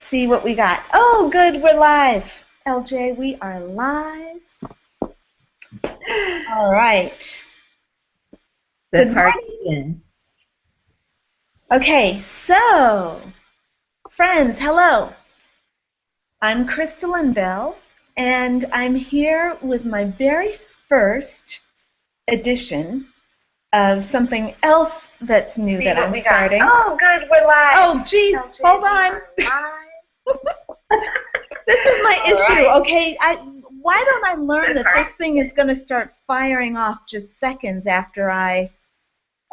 see what we got. Oh, good, we're live. LJ, we are live. All right. Good morning. Okay, so, friends, hello. I'm Crystalline Bell, and I'm here with my very first edition of something else that's new See that what I'm we got. starting. Oh, good, we're live. Oh, geez, LJ, hold we on. are live. This is my All issue, right. okay? Why don't I learn Good that this thing is going to start firing off just seconds after I...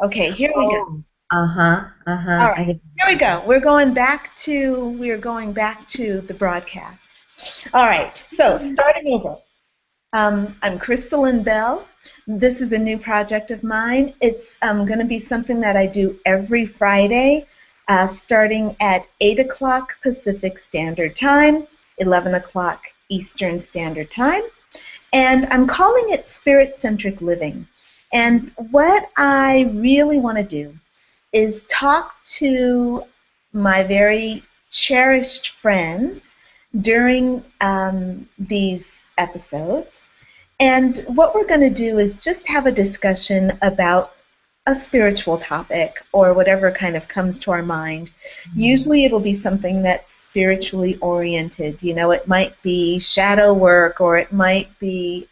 Okay, here we go. Oh, uh-huh, All uh-huh. right, here we go. We're going back to the broadcast. All right, so starting over. I'm Crystalline Bell. This is a new project of mine. It's going to be something that I do every Friday, starting at 8 o'clock Pacific Standard Time, 11 o'clock Eastern Standard Time. And I'm calling it Spiritcentric Living. And what I really want to do is talk to my very cherished friends during these episodes. And what we're going to do is just have a discussion about a spiritual topic or whatever kind of comes to our mind. Usually it'll be something that's spiritually oriented. You know, it might be shadow work, or it might be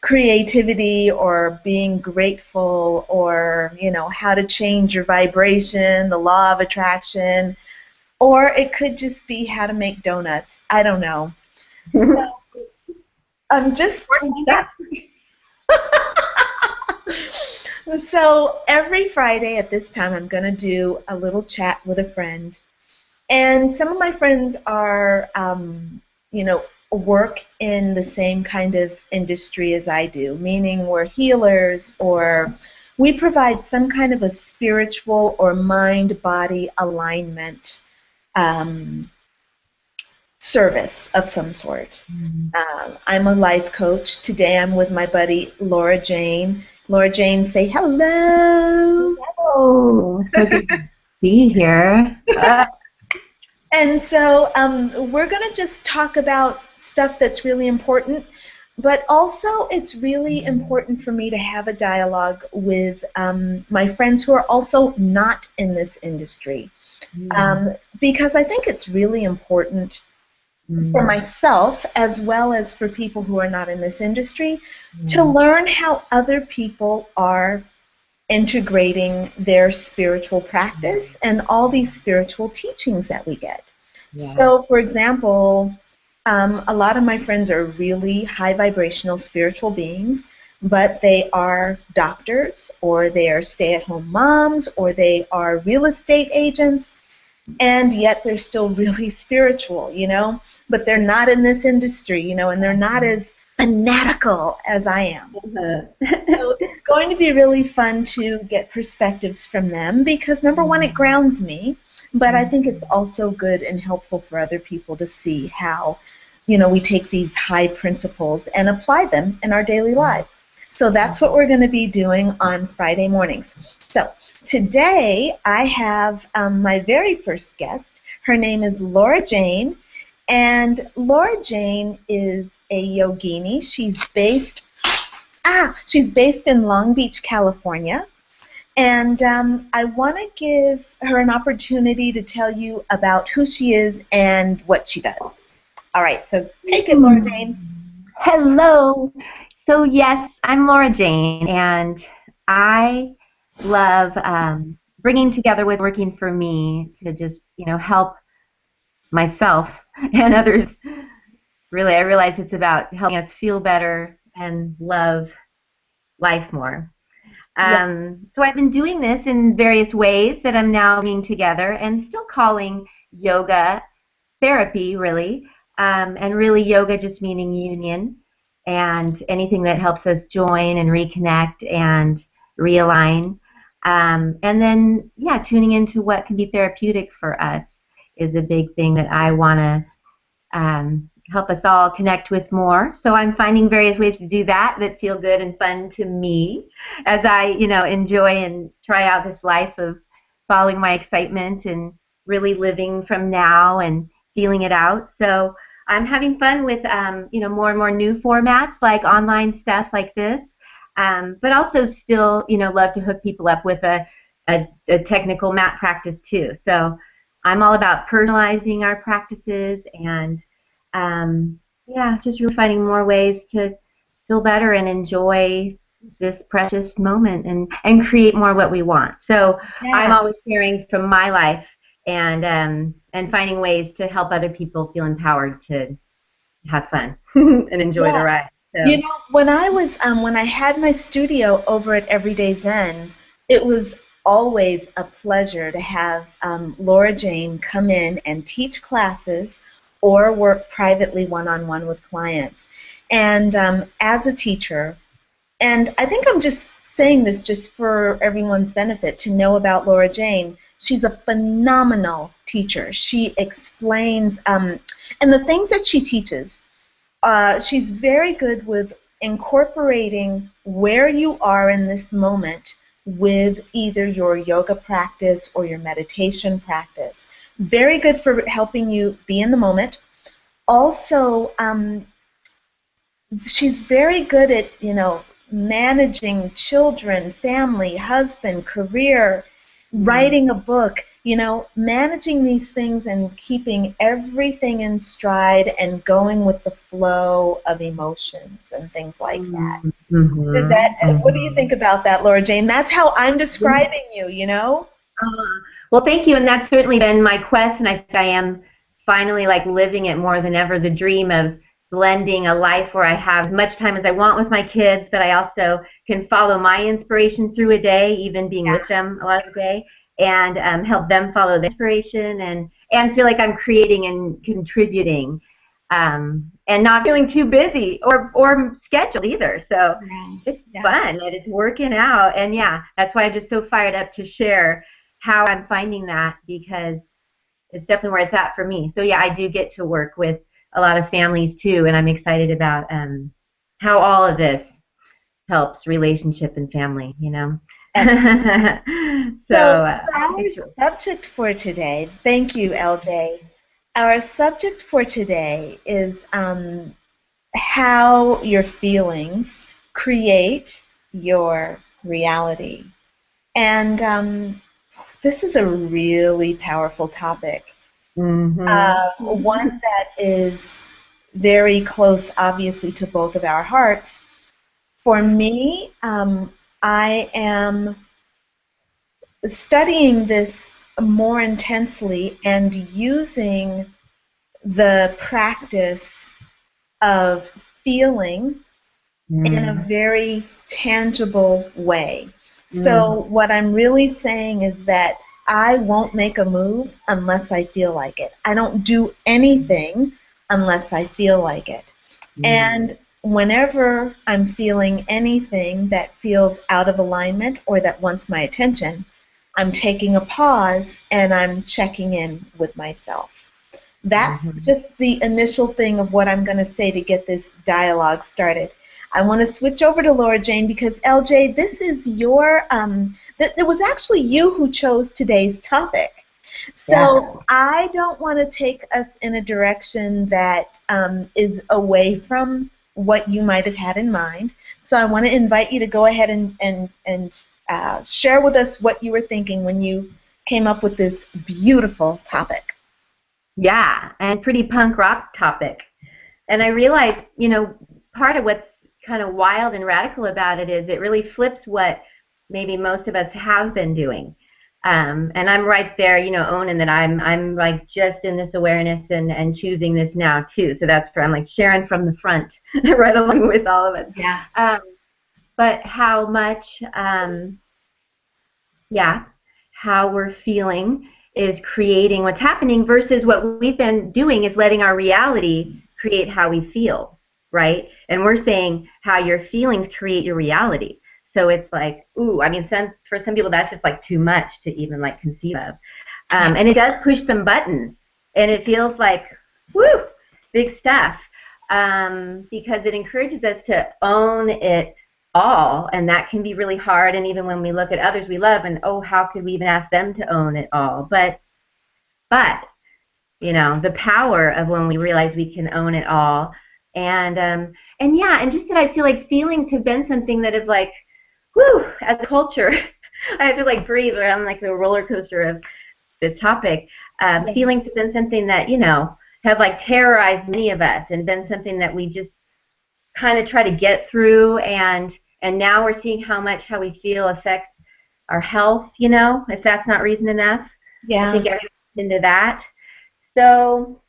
creativity, or being grateful, or, you know, how to change your vibration, the law of attraction, or it could just be how to make donuts. I don't know. So I'm just... So every Friday at this time, I'm going to do a little chat with a friend. And some of my friends are, you know, work in the same kind of industry as I do, meaning we're healers, or we provide some kind of a spiritual or mind-body alignment service of some sort. I'm a life coach. Today I'm with my buddy Laura Jane. Laura Jane, say hello. Hello. So good to be here. And so we're going to just talk about stuff that's really important, but also it's really important for me to have a dialogue with my friends who are also not in this industry, because I think it's really important for myself, as well as for people who are not in this industry, to learn how other people are integrating their spiritual practice and all these spiritual teachings that we get. So, for example, a lot of my friends are really high vibrational spiritual beings, but they are doctors, or they are stay-at-home moms, or they are real estate agents, and yet they're still really spiritual, you know, but they're not in this industry, you know, and they're not as fanatical as I am. So it's going to be really fun to get perspectives from them because, number one, it grounds me, but I think it's also good and helpful for other people to see how, you know, we take these high principles and apply them in our daily lives. So that's what we're going to be doing on Friday mornings. So today I have my very first guest. Her name is Laura Jane, and Laura Jane is a yogini. She's based in Long Beach, California, and I want to give her an opportunity to tell you about who she is and what she does. All right, so take it, Laura Jane. Hello. So yes, I'm Laura Jane, and I love bringing together with working for me to just, help myself and others. Really, I realize it's about helping us feel better and love life more. So I've been doing this in various ways that I'm now bringing together and still calling yoga therapy, really, and really yoga just meaning union, and anything that helps us join and reconnect and realign. And then, tuning into what can be therapeutic for us is a big thing that I want to help us all connect with more. So I'm finding various ways to do that feel good and fun to me as I, enjoy and try out this life of following my excitement and really living from now and feeling it out. So I'm having fun with, more and more new formats like online stuff like this, but also still, love to hook people up with a technical mat practice too. So I'm all about personalizing our practices and, just really finding more ways to feel better and enjoy this precious moment and create more what we want. So I'm Yeah. always sharing from my life and finding ways to help other people feel empowered to have fun and enjoy the Yeah. ride. You So know, when I had my studio over at Everyday Zen, it was always a pleasure to have Laura Jane come in and teach classes or work privately one-on-one with clients. And as a teacher, and I think I'm just saying this just for everyone's benefit to know about Laura Jane. She's a phenomenal teacher. She explains, and the things that she teaches, she's very good with incorporating where you are in this moment with either your yoga practice or your meditation practice. Very good for helping you be in the moment. Also, she's very good at, managing children, family, husband, career, writing a book, managing these things and keeping everything in stride and going with the flow of emotions and things like that. What do you think about that, Laura Jane? That's how I'm describing you? Uh, well, thank you, and that's certainly been my quest, and I think I am finally like living it more than ever. The dream of blending a life where I have as much time as I want with my kids, but I also can follow my inspiration through a day, even being with them a lot of the day, and help them follow their inspiration, and feel like I'm creating and contributing, and not feeling too busy or scheduled either. So Yeah. it's Yeah. fun and it's working out, and yeah, that's why I'm just so fired up to share how I'm finding that, because it's definitely where it's at for me. So yeah, I do get to work with a lot of families too, and I'm excited about how all of this helps relationship and family. So So I think our it's really subject for today, thank you, LJ. Our subject for today is how your feelings create your reality. And this is a really powerful topic, one that is very close, obviously, to both of our hearts. For me, I am studying this more intensely and using the practice of feeling in a very tangible way. So what I'm really saying is that I won't make a move unless I feel like it. I don't do anything unless I feel like it. And whenever I'm feeling anything that feels out of alignment or that wants my attention, I'm taking a pause and I'm checking in with myself. That's just the initial thing of what I'm going to say to get this dialogue started. I want to switch over to Laura Jane because LJ, this is your, it was actually you who chose today's topic. So I don't want to take us in a direction that is away from what you might have had in mind. So I want to invite you to go ahead and share with us what you were thinking when you came up with this beautiful topic. Yeah, and pretty punk rock topic. And I realized, part of what's kind of wild and radical about it is it really flips what maybe most of us have been doing. And I'm right there, owning that I'm like just in this awareness and choosing this now too. So that's I'm like sharing from the front, right along with all of us. Yeah. But how much, how we're feeling is creating what's happening versus what we've been doing is letting our reality create how we feel, right? And we're saying how your feelings create your reality. So it's like, ooh, I mean, for some people that's just like too much to even like conceive of. And it does push some buttons, and it feels like, woo, big stuff, because it encourages us to own it all, and that can be really hard. And even when we look at others we love and, oh, how could we even ask them to own it all? But But, the power of when we realize we can own it all. And yeah, and just that I feel like feelings have been something that have like, whew, as a culture, I have to like breathe around like the roller coaster of this topic. Yeah. Feelings have been something that, have like terrorized many of us and been something that we just kind of try to get through. And now we're seeing how much how we feel affects our health, if that's not reason enough. I Yeah. think everyone's into that. So,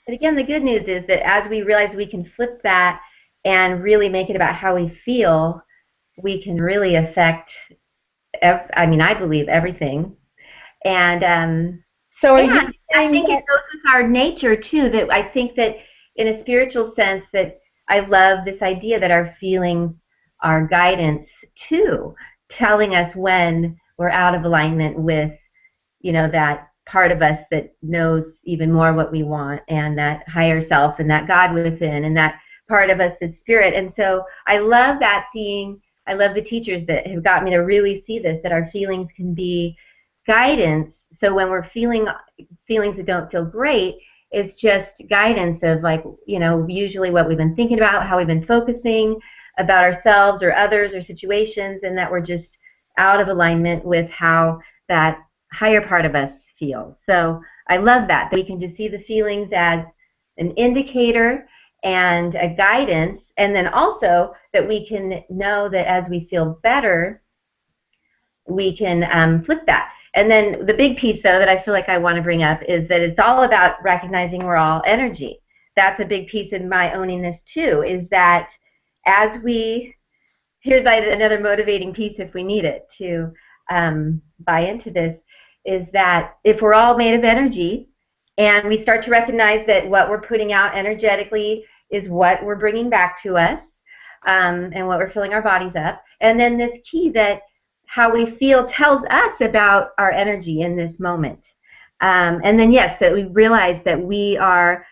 but again, the good news is that as we realize we can flip that and really make it about how we feel, we can really affect, I believe everything. And So are you and I saying think it that? goes with our nature too, that I think that in a spiritual sense that I love this idea that our feelings are guidance too, telling us when we're out of alignment with, that part of us that knows even more what we want, and that higher self and that God within, and that part of us that's spirit. And so I love that I love the teachers that have got me to really see this, that our feelings can be guidance. So when we're feeling feelings that don't feel great, it's just guidance of like, usually what we've been thinking about, how we've been focusing about ourselves or others or situations, and that we're just out of alignment with how that higher part of us feels. So I love that we can just see the feelings as an indicator and a guidance, and then also that we can know that as we feel better, we can flip that. And then the big piece, though, that I feel like I want to bring up is that it's all about recognizing we're all energy. That's a big piece in my owning this, too, is that as here's another motivating piece if we need it to buy into this, is that if we're all made of energy and we start to recognize that what we're putting out energetically is what we're bringing back to us, and what we're filling our bodies up, and then this key that how we feel tells us about our energy in this moment. And then, yes, that we realize that we are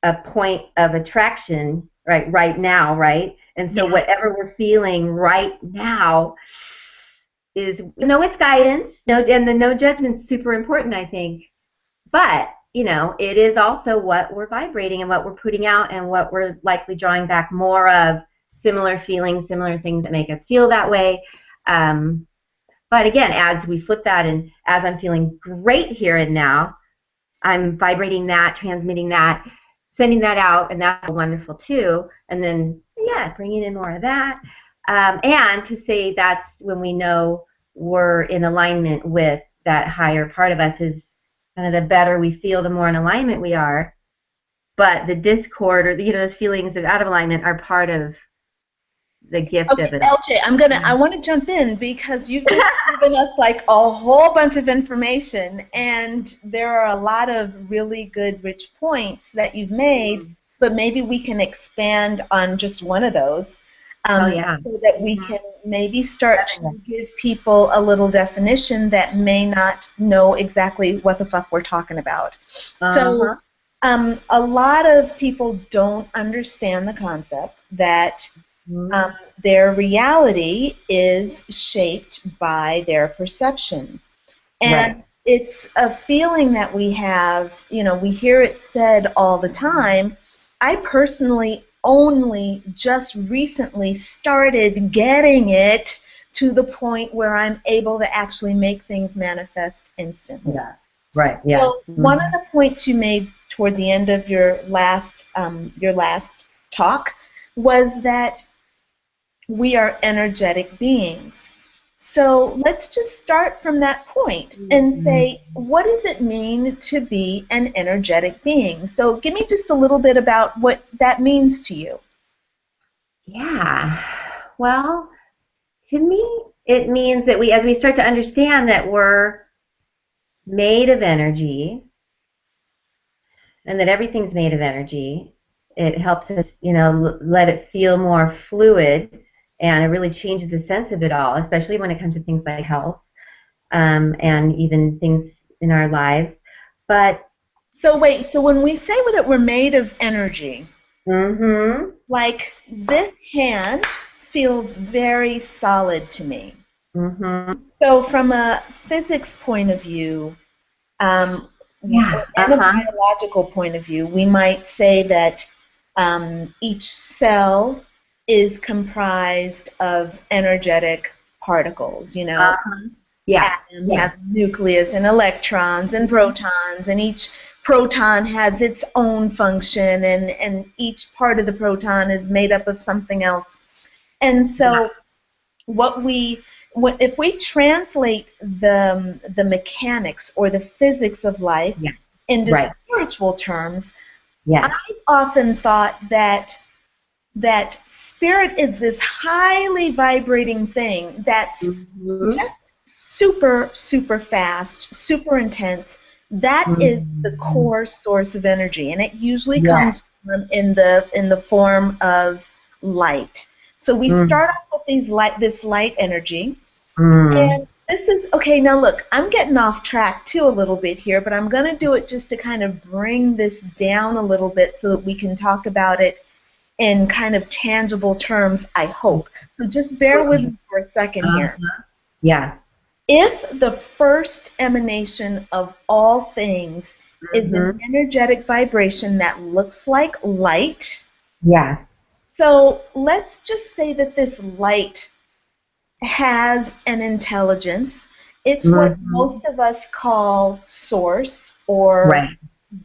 a point of attraction right now, right? And so Yeah. whatever we're feeling right now is, it's guidance, and the no judgment's super important, I think. But, it is also what we're vibrating and what we're putting out and what we're likely drawing back more of, similar feelings, similar things that make us feel that way. But again, as we flip that and as I'm feeling great here and now, I'm vibrating that, transmitting that, sending that out, and that's wonderful too. And then, yeah, bringing in more of that. And to say that's when we know we're in alignment with that higher part of us is kind of the better we feel, the more in alignment we are. But the discord or, those feelings of out of alignment are part of the gift Okay, of it all. LJ, I want to jump in because you've just given us like a whole bunch of information, and there are a lot of really good, rich points that you've made, but maybe we can expand on just one of those, Oh, yeah. so that we can maybe start to give people a little definition that may not know exactly what the fuck we're talking about. So, a lot of people don't understand the concept that their reality is shaped by their perception. And it's a feeling that we have, we hear it said all the time. I personally only just recently started getting it to the point where I'm able to actually make things manifest instantly. Yeah. Right. Yeah. So one of the points you made toward the end of your last talk was that we are energetic beings. So let's just start from that point and say, what does it mean to be an energetic being? So give me just a little bit about what that means to you. Yeah. Well, to me, it means that as we start to understand that we're made of energy and that everything's made of energy, it helps us, let it feel more fluid, and it really changes the sense of it all, especially when it comes to things like health, and even things in our lives. But so wait, so when we say that we're made of energy, like this hand feels very solid to me. So from a physics point of view, Yeah. and a Uh-huh. biological point of view, we might say that each cell is comprised of energetic particles. You know, Uh-huh. Yeah. atom Yeah. has nucleus and electrons and protons, and each proton has its own function, and each part of the proton is made up of something else. And so what we if we translate the mechanics or the physics of life Yeah. into Right. spiritual terms, Yes. I've often thought that spirit is this highly vibrating thing that's Mm-hmm. just super, super fast, super intense. That is the Mm-hmm. core source of energy, and it usually Yes. comes from in the form of light. So we start Mm-hmm. off with this light energy, Mm-hmm. and this is okay. Now look, I'm getting off track too a little bit here, but I'm going to do it just to kind of bring this down a little bit so that we can talk about it in kind of tangible terms, I hope. So just bear with Okay. me for a second here. Uh-huh. Yeah. If the first emanation of all things is an Mm-hmm. energetic vibration that looks like light, Yeah. so let's just say that this light has an intelligence. It's what Mm-hmm. most of us call source, or Right.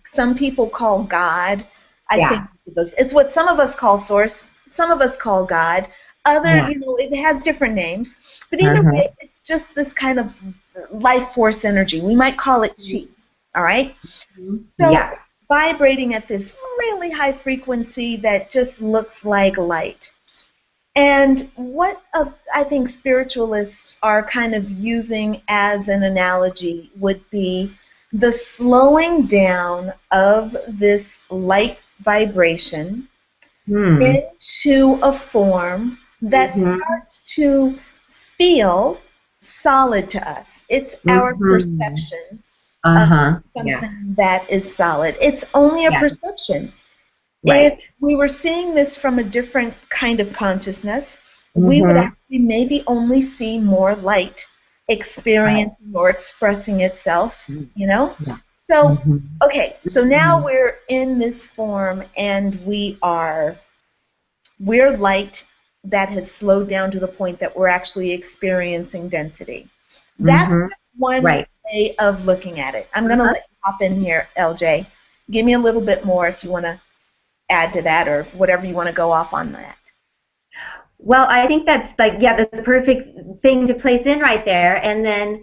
some people call God. I say Yeah. both of those. It's what some of us call source, some of us call God. Other, Yeah. it has different names. But either Uh-huh. way, it's just this kind of life force energy. We might call it chi. All right? Mhm. So Yeah. it's vibrating at this really high frequency that just looks like light. And what I think spiritualists are kind of using as an analogy would be the slowing down of this light vibration Hmm. into a form that Mm-hmm. starts to feel solid to us. It's our Mm-hmm. perception of Uh-huh. Yeah. something that is solid. It's only a Yeah. perception. If Right. we were seeing this from a different kind of consciousness, we would Mm-hmm. actually maybe only see more light Right. experiencing or expressing itself, Mm. you know? Yeah. So, Mm-hmm. okay, so now Mm-hmm. we're in this form and we're light that has slowed down to the point that we're actually experiencing density. That's Mm-hmm. just one Right. way of looking at it. I'm going to Uh-huh. let you hop in here, LJ. Give me a little bit more if you want to add to that or whatever you want to go off on that. Well, I think that's like, yeah, that's the perfect thing to place in right there. And then,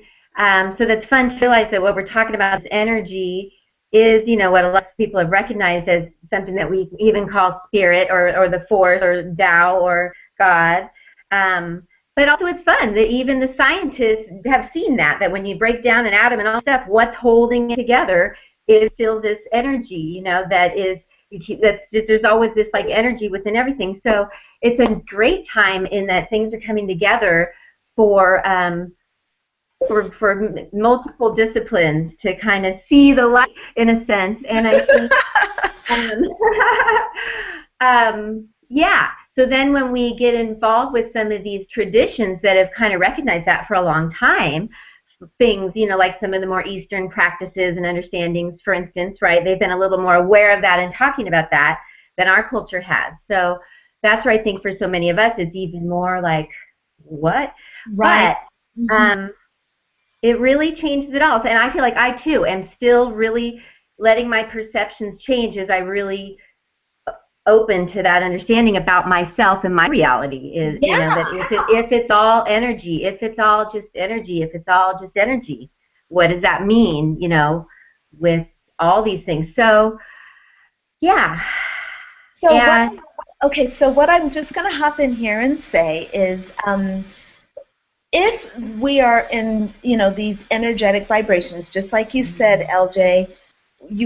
so that's fun to realize that what we're talking about is energy is, what a lot of people have recognized as something that we even call spirit or the force or Tao or God. Um, but also it's fun that even the scientists have seen that when you break down an atom and all stuff, what's holding it together is still this energy, that is, that's just, there's always this like energy within everything. So it's a great time in that things are coming together for for multiple disciplines to kind of see the light in a sense. And I think, um, yeah. So then when we get involved with some of these traditions that have kind of recognized that for a long time, things, like some of the more Eastern practices and understandings, for instance, right? They've been a little more aware of that and talking about that than our culture has. So that's where I think for so many of us, it's even more like, what? Right. But Hmm. um, it really changes it all. And I feel like I too am still really letting my perceptions change as I really open to that understanding about myself and my reality is, Yeah. that if it's all energy, if it's all just energy, if it's all just energy, what does that mean, with all these things? So, yeah. So what? And Okay. So what I'm just going to hop in here and say is, if we are in, these energetic vibrations, just like you said, LJ,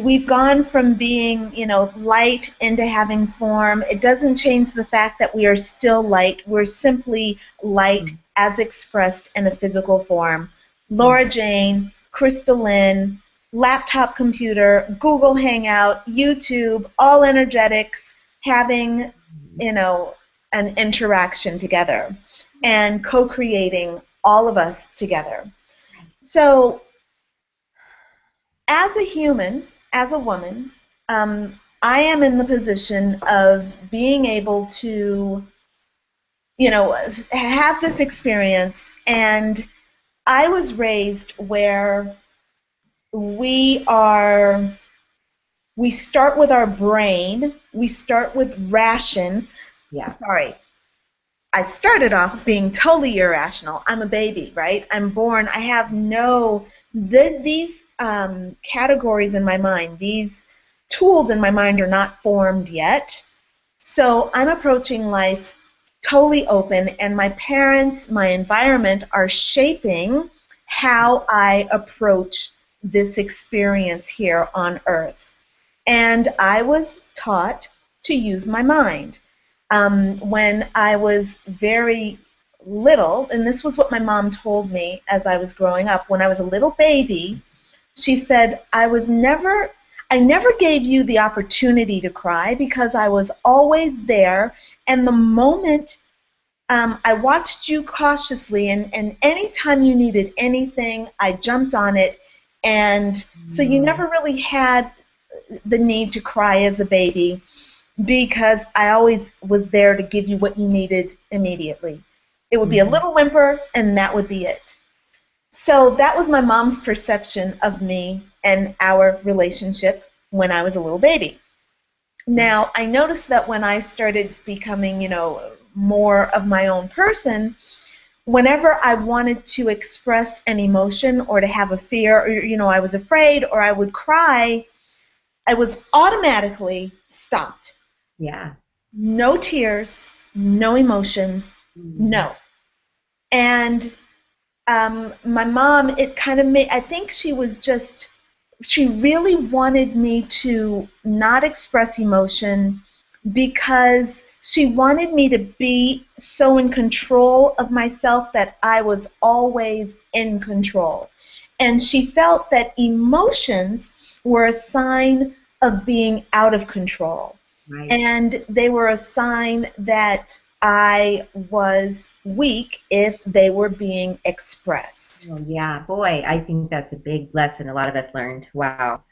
we've gone from being, light into having form. It doesn't change the fact that we are still light. We're simply light as expressed in a physical form. Laura Jane, Crystalline, laptop computer, Google Hangout, YouTube, all energetics having, you know, an interaction together and co-creating all of us together. So as a human, as a woman, I am in the position of being able to, have this experience. And I was raised where we are, we start with our brain, we start with ration. Yeah. Sorry, I started off being totally irrational. I'm a baby, right? I'm born. I have these categories in my mind, these tools in my mind are not formed yet. So I'm approaching life totally open, and my parents, my environment are shaping how I approach this experience here on earth. And I was taught to use my mind. When I was very little, and this was what my mom told me as I was growing up, when I was a little baby, she said, I never gave you the opportunity to cry because I was always there. And the moment I watched you cautiously, and anytime you needed anything, I jumped on it. And so you Mm. never really had the need to cry as a baby because I always was there to give you what you needed immediately. It would be a Mhm. little whimper, and that would be it. So that was my mom's perception of me and our relationship when I was a little baby. Now, I noticed that when I started becoming, more of my own person, whenever I wanted to express an emotion or to have a fear, or, I was afraid or I would cry, I was automatically stopped. Yeah. No tears, no emotion, Mm. no. And my mom, it kind of made, I think she really wanted me to not express emotion because she wanted me to be so in control of myself that I was always in control. And she felt that emotions were a sign of being out of control. Right. And they were a sign that I was weak if they were being expressed. Oh, yeah. Boy, I think that's a big lesson a lot of us learned. Wow.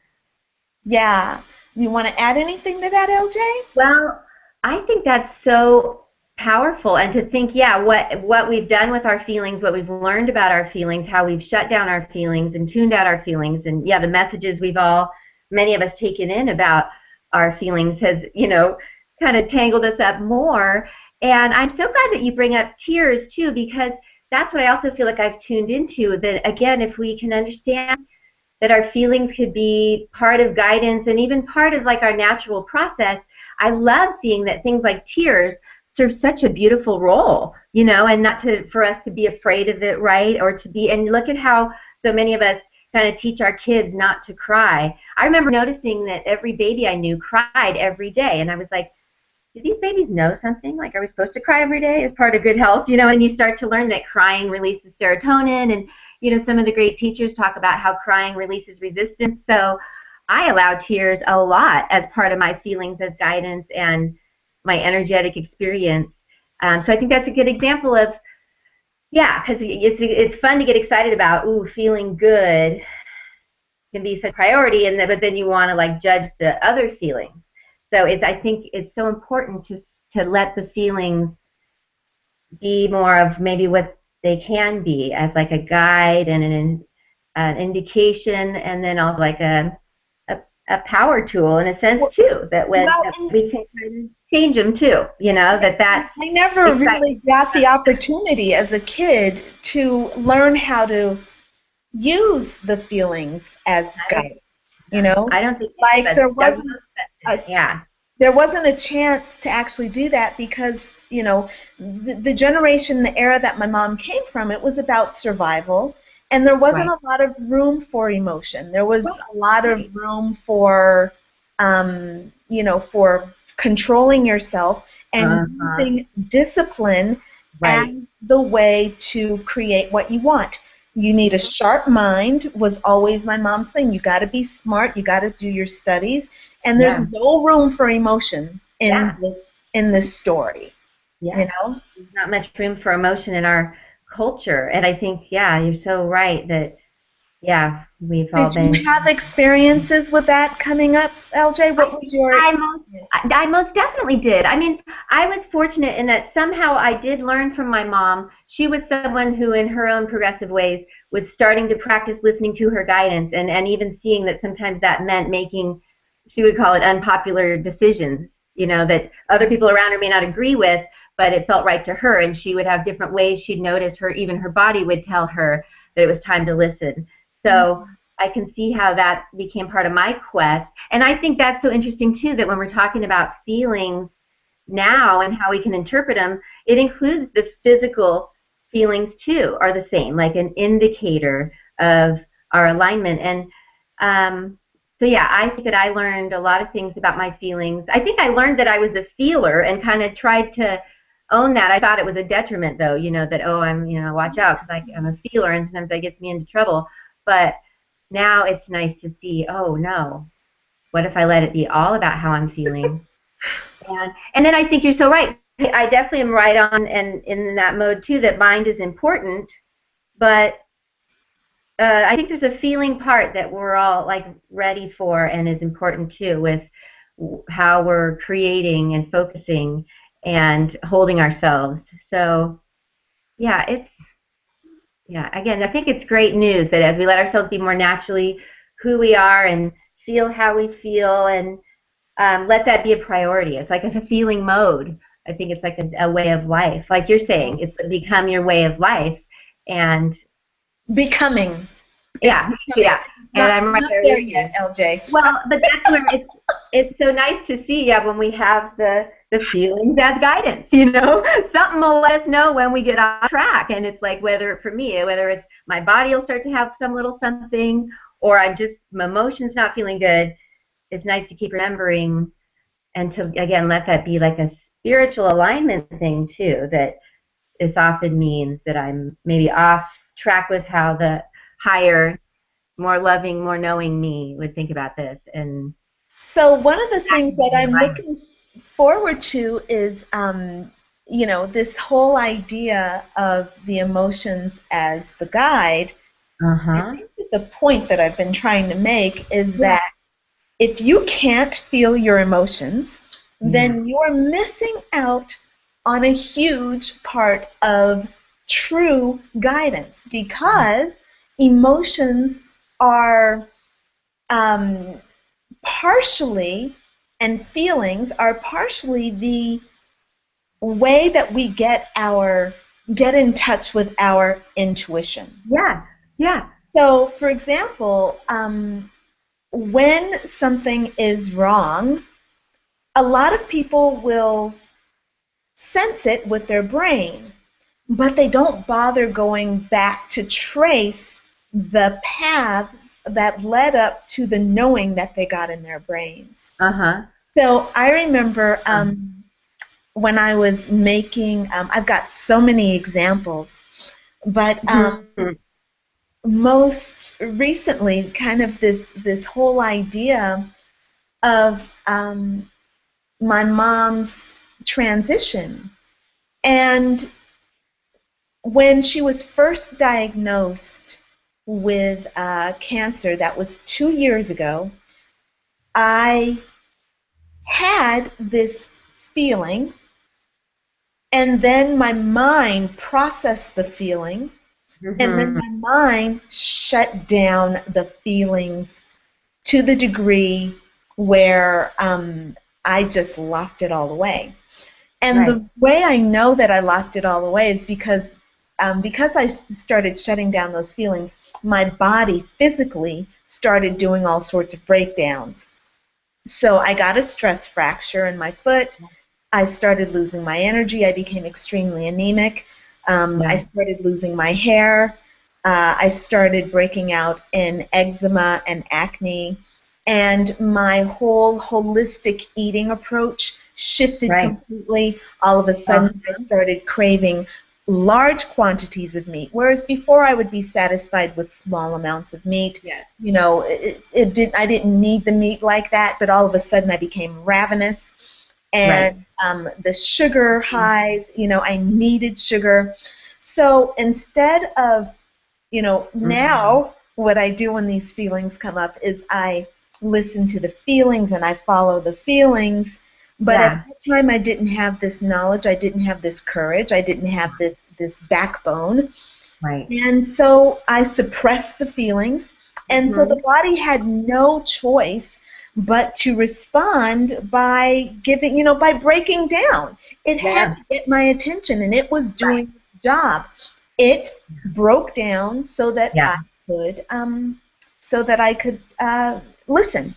Yeah. You want to add anything to that, LJ? Well, I think that's so powerful, and to think, yeah, what we've done with our feelings, what we've learned about our feelings, how we've shut down our feelings and tuned out our feelings, and yeah, the messages many of us taken in about our feelings has, kind of tangled us up more. And I'm so glad that you bring up tears too, because that's what I also feel like I've tuned into. That again, if we can understand that our feelings could be part of guidance and even part of like our natural process. I love seeing that things like tears serve such a beautiful role, and not to for us to be afraid of it, right? Or to be, and look at how so many of us kind of teach our kids not to cry. I remember noticing that every baby I knew cried every day, and I was like, do these babies know something? Like, are we supposed to cry every day as part of good health? And you start to learn that crying releases serotonin, and some of the great teachers talk about how crying releases resistance. So I allow tears a lot as part of my feelings as guidance and my energetic experience. So I think that's a good example of, yeah, because it's fun to get excited about, ooh, feeling good can be such a priority, but then you want to like judge the other feelings. So I think it's so important to let the feelings be more of maybe what they can be as like a guide and an indication, and then also like a, a power tool in a sense too. Well, That we can kind of change them too. That's I never exciting. really got the opportunity as a kid to learn how to use the feelings as I don't. guidance. You know, I don't think any like of us. Most of us a, didn't. Yeah. there wasn't a chance to actually do that because the generation, the era that my mom came from, it was about survival, and there wasn't Right. a lot of room for emotion. There was Right. a lot of Right. room for controlling yourself and Uh-huh. using discipline as Right. the way to create what you want. You need a sharp mind was always my mom's thing. You got to be smart. You got to do your studies, and there's Yeah. no room for emotion in Yeah. this story. You Yeah. know. There's not much room for emotion in our culture. And I think, yeah, you're so right that Yeah, we've all Did you been. have experiences with that coming up, LJ? What was your I most, experience? I most definitely did. I mean, I was fortunate in that somehow I did learn from my mom. She was someone who, in her own progressive ways, was starting to practice listening to her guidance, and even seeing that sometimes that meant making, she would call it unpopular decisions, that other people around her may not agree with, but it felt right to her, and she would have different ways she'd notice her, even her body would tell her that it was time to listen. So I can see how that became part of my quest. And I think that's so interesting too, that when we're talking about feelings now and how we can interpret them, it includes the physical feelings too, are the same, like an indicator of our alignment. And so yeah, I think that I learned a lot of things about my feelings. I think I learned that I was a feeler and kind of tried to own that. I thought it was a detriment though, that, oh, I'm, watch out because I'm a feeler and sometimes that gets me into trouble. But now it's nice to see, oh no, what if I let it be all about how I'm feeling? And then I think you're so right. I definitely am right on and in that mode too, that mind is important, but I think there's a feeling part that we're all like ready for and is important too, with how we're creating and focusing and holding ourselves. So yeah, again, I think it's great news that as we let ourselves be more naturally who we are and feel how we feel, and let that be a priority. It's like a feeling mode. I think it's like a way of life. Like you're saying, it's become your way of life. And Becoming. It's yeah, becoming. yeah. And Not I'm right not there there with yet, you. LJ. Well, but that's where it's so nice to see, yeah, when we have the feelings as guidance, something will let us know when we get off track. And it's like, for me, whether it's my body will start to have some little something, or my emotions not feeling good, it's nice to keep remembering and to, again, let that be like a spiritual alignment thing too, that this often means that I'm maybe off track with how the higher, more loving, more knowing me would think about this. And So one of the that things can that be I'm alignment. looking forward to is, this whole idea of the emotions as the guide. I Uh-huh. think that the point that I've been trying to make is Yeah. that if you can't feel your emotions, Yeah. then you're missing out on a huge part of true guidance, because emotions are um, partially, and feelings are partially the way that we get in touch with our intuition. Yeah. Yeah. So, for example, when something is wrong, a lot of people will sense it with their brain, but they don't bother going back to trace the paths that led up to the knowing that they got in their brains. Uh-huh. So I remember when I was making, I've got so many examples, but Mm-hmm. most recently, kind of this whole idea of my mom's transition. And when she was first diagnosed with cancer, that was 2 years ago, I had this feeling, and then my mind processed the feeling, and then Mm-hmm. my mind shut down the feelings to the degree where I just locked it all away. And Right. the way I know that I locked it all away is because I started shutting down those feelings, my body physically started doing all sorts of breakdowns. So I got a stress fracture in my foot. I started losing my energy. I became extremely anemic. I Yeah. started losing my hair. I started breaking out in eczema and acne. And my whole holistic eating approach shifted Right. completely. All of a sudden, I Uh-huh. started craving large quantities of meat, whereas before I would be satisfied with small amounts of meat. Yes. I didn't need the meat like that, but all of a sudden I became ravenous, Right. and the sugar highs, I needed sugar. So instead of, Mm-hmm. now what I do when these feelings come up is I listen to the feelings and I follow the feelings. But at Yeah. that time, I didn't have this knowledge. I didn't have this courage. I didn't have this backbone. Right. And so I suppressed the feelings. And so the Hmm. body had no choice but to respond by giving, by breaking down. It had Yeah. to get my attention and it was Right. doing its job. It broke down so that Yeah. I could listen.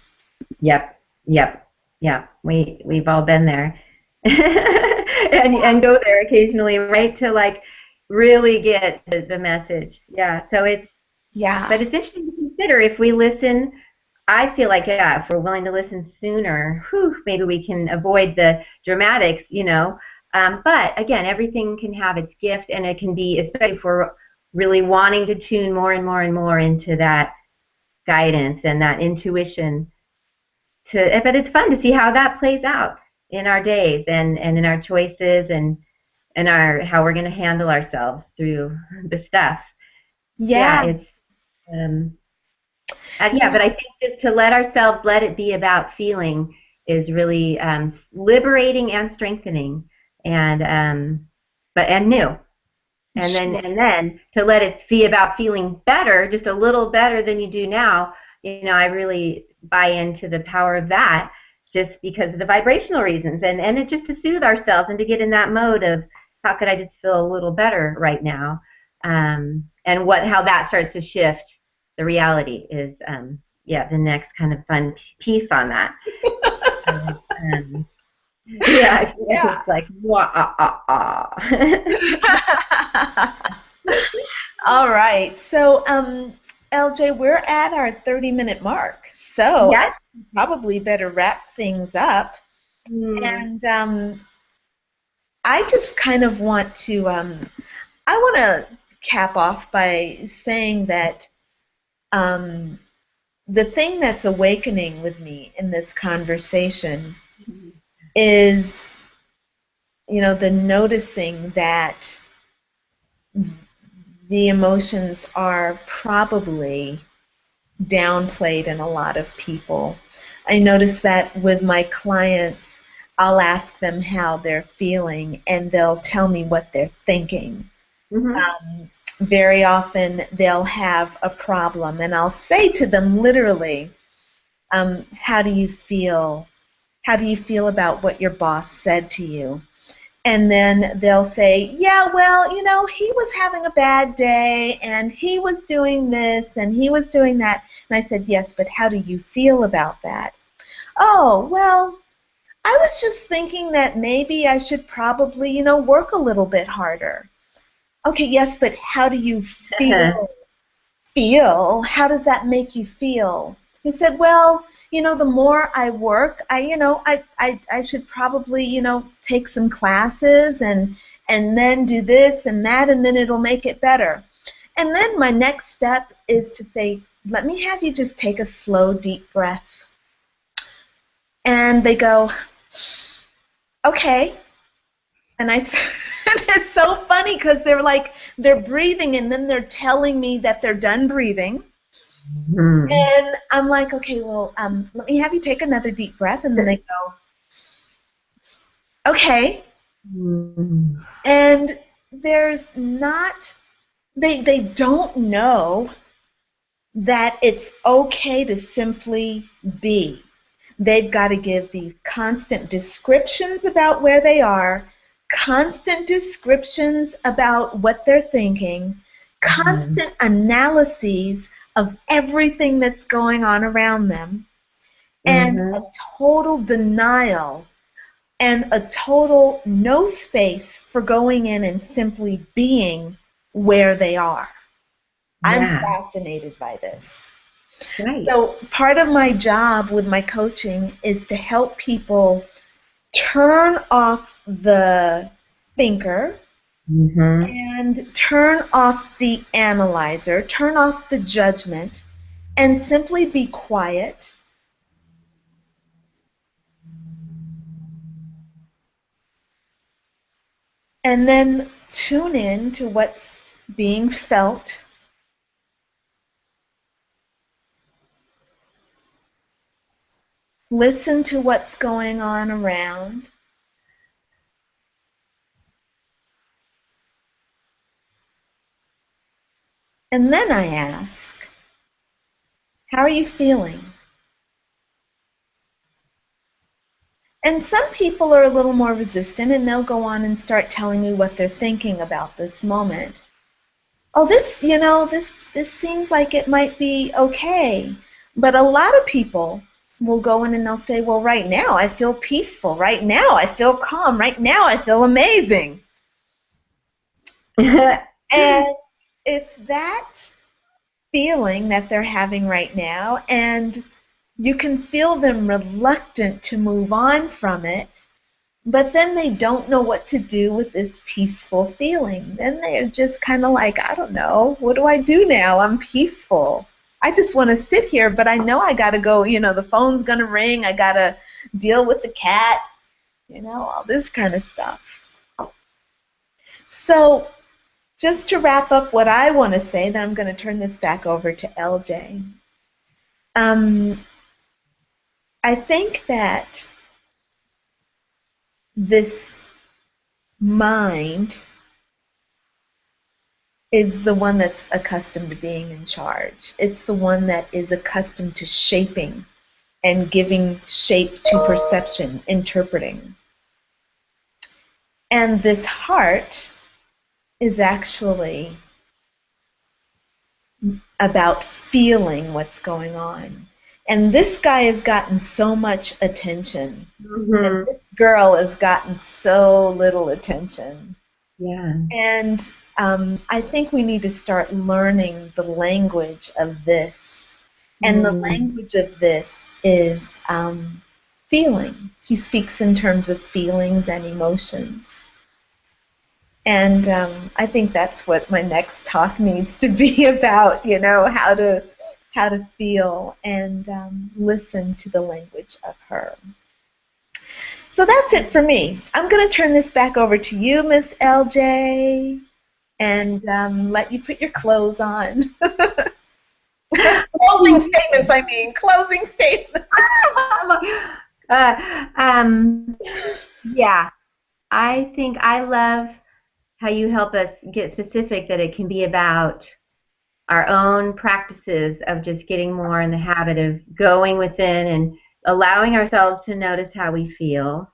Yep. Yep. Yeah. We've all been there. And go there occasionally, right? To like really get the message. Yeah. So Yeah. but it's interesting to consider if we listen. I feel like, yeah, if we're willing to listen sooner, whew, maybe we can avoid the dramatics. But again, everything can have its gift, and it can be, especially if we're really wanting to tune more and more and more into that guidance and that intuition. But it's fun to see how that plays out in our days and in our choices and our how we're going to handle ourselves through the stuff. Yeah, Yeah. it's um, You yeah, but I know, think just to let ourselves let it be about feeling is really liberating and strengthening, and new. sure. And then to let it be about feeling better, just a little better than you do now. I really buy into the power of that, just because of the vibrational reasons, and it just to soothe ourselves and to get in that mode of how could I just feel a little better right now, and how that starts to shift the reality is, yeah, the next kind of fun piece on that. So, yeah, Yeah. it's like wah ah ah ah. All right. So, LJ, we're at our 30-minute mark. So I Yeah. think we probably better wrap things up. Mm. And I just kind of I want to cap off by saying that um, the thing that's awakening with me in this conversation is, the noticing that the emotions are probably downplayed in a lot of people. I notice that with my clients, I'll ask them how they're feeling and they'll tell me what they're thinking. Hmm. Very often they'll have a problem and I'll say to them literally, how do you feel? How do you feel about what your boss said to you? And then they'll say, yeah, well, he was having a bad day and he was doing this and he was doing that. And I said, yes, but how do you feel about that? Oh, well, I was just thinking that maybe I should probably, work a little bit harder. Okay, yes, but how do you feel? How does that make you feel? He said, well, the more I work, I should probably, take some classes and then do this and that, and then it'll make it better. And then my next step is to say, let me have you just take a slow, deep breath. And they go, okay. And I said, it's so funny because they're breathing and then they're telling me that they're done breathing. Hmm. And I'm like, okay, well, let me have you take another deep breath. And then they go, okay. Hmm. And there's not, they don't know that it's okay to simply be. They've got to give these constant descriptions about where they are, constant descriptions about what they're thinking, Hmm. constant analyses of everything that's going on around them, and a Hmm. total denial and a total no space for going in and simply being where they are. I'm Yeah. fascinated by this. Right. So, part of my job with my coaching is to help people turn off the thinker Hmm. and turn off the analyzer, turn off the judgment, and simply be quiet and then tune in to what's being felt Listen to what's going on around. And then I ask, how are you feeling? And some people are a little more resistant and they'll go on and start telling me what they're thinking about this moment. Oh, this seems like it might be okay. But a lot of people will go in and they'll say, well, right now I feel peaceful. Right now I feel calm. Right now I feel amazing. And it's that feeling that they're having right now, and you can feel them reluctant to move on from it, but then they don't know what to do with this peaceful feeling. Then they're just kind of like, I don't know, what do I do now? I'm peaceful. I just want to sit here, but I know I got to go, the phone's going to ring, I got to deal with the cat, all this kind of stuff. So just to wrap up what I want to say, then I'm going to turn this back over to LJ. I think that this mind is the one that's accustomed to being in charge. It's the one that is accustomed to shaping and giving shape to perception, interpreting. And this heart is actually about feeling what's going on. And this guy has gotten so much attention. Mm-hmm. And this girl has gotten so little attention. Yeah. And I think we need to start learning the language of this. And the language of this is feeling. He speaks in terms of feelings and emotions. And I think that's what my next talk needs to be about, how to feel and listen to the language of her. So that's it for me. I'm going to turn this back over to you, Miss LJ, and let you put your clothes on. Closing statements, I mean. Closing statements. Yeah, I think I love how you help us get specific, that it can be about our own practices of just getting more in the habit of going within and allowing ourselves to notice how we feel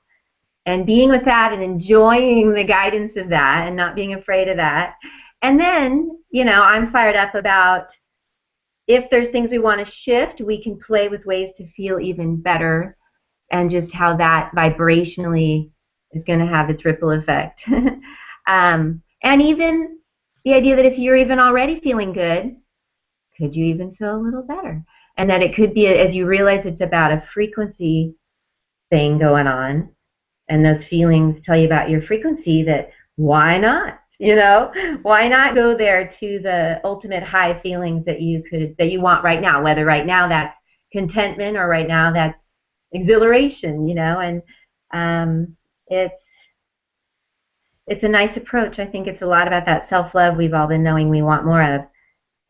and being with that and enjoying the guidance of that and not being afraid of that. And then, I'm fired up about if there's things we want to shift, we can play with ways to feel even better and just how that vibrationally is going to have its ripple effect. And even the idea that if you're even already feeling good, could you even feel a little better? And that it could be, as you realize, it's about a frequency thing going on, and those feelings tell you about your frequency, that why not? Why not go there to the ultimate high feelings that you want right now, whether right now that's contentment or right now that's exhilaration, and it's a nice approach. I think it's a lot about that self-love we've all been knowing we want more of,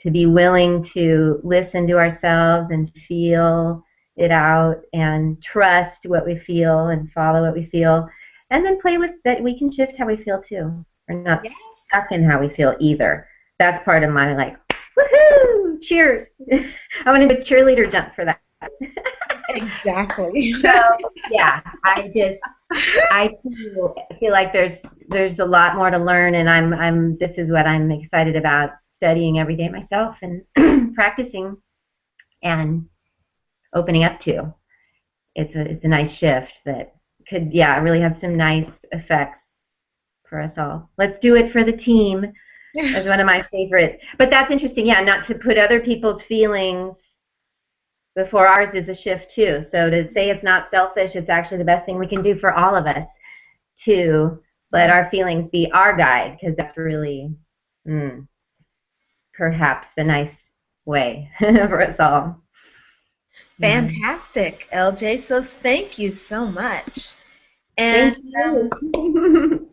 to be willing to listen to ourselves and feel it out and trust what we feel and follow what we feel, and then play with that. We can shift how we feel too. We're not stuck in how we feel either. That's part of my woohoo, cheers. I want to do a cheerleader jump for that. Exactly. So yeah, I feel like there's a lot more to learn, and this is what I'm excited about, studying every day myself and practicing and opening up to. It's a nice shift that could really have some nice effects for us all. Let's do it for the team. That's one of my favorite. But that's interesting, not to put other people's feelings before ours is a shift too. So to say it's not selfish, it's actually the best thing we can do for all of us, to let our feelings be our guide, because that's really perhaps a nice way for us all. Fantastic, LJ. So thank you so much. And thank you.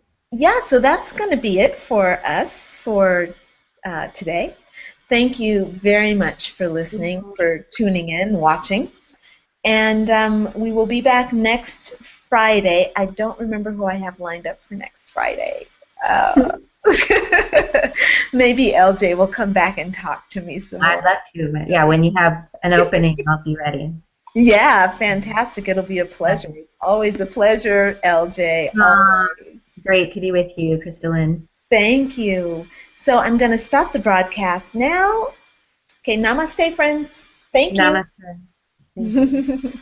So that's going to be it for us for today. Thank you very much for listening, for tuning in, watching. And we will be back next Friday. I don't remember who I have lined up for next Friday. Uh, Maybe LJ will come back and talk to me some I'd more. love to, but yeah, when you have an opening, I'll be ready. Yeah, fantastic. It'll be a pleasure. Okay. Always a pleasure, LJ. Uh, Always. Great to be with you, Crystalline. Thank you. So I'm going to stop the broadcast now. Okay, namaste, friends. Thank you. Namaste. Thank you.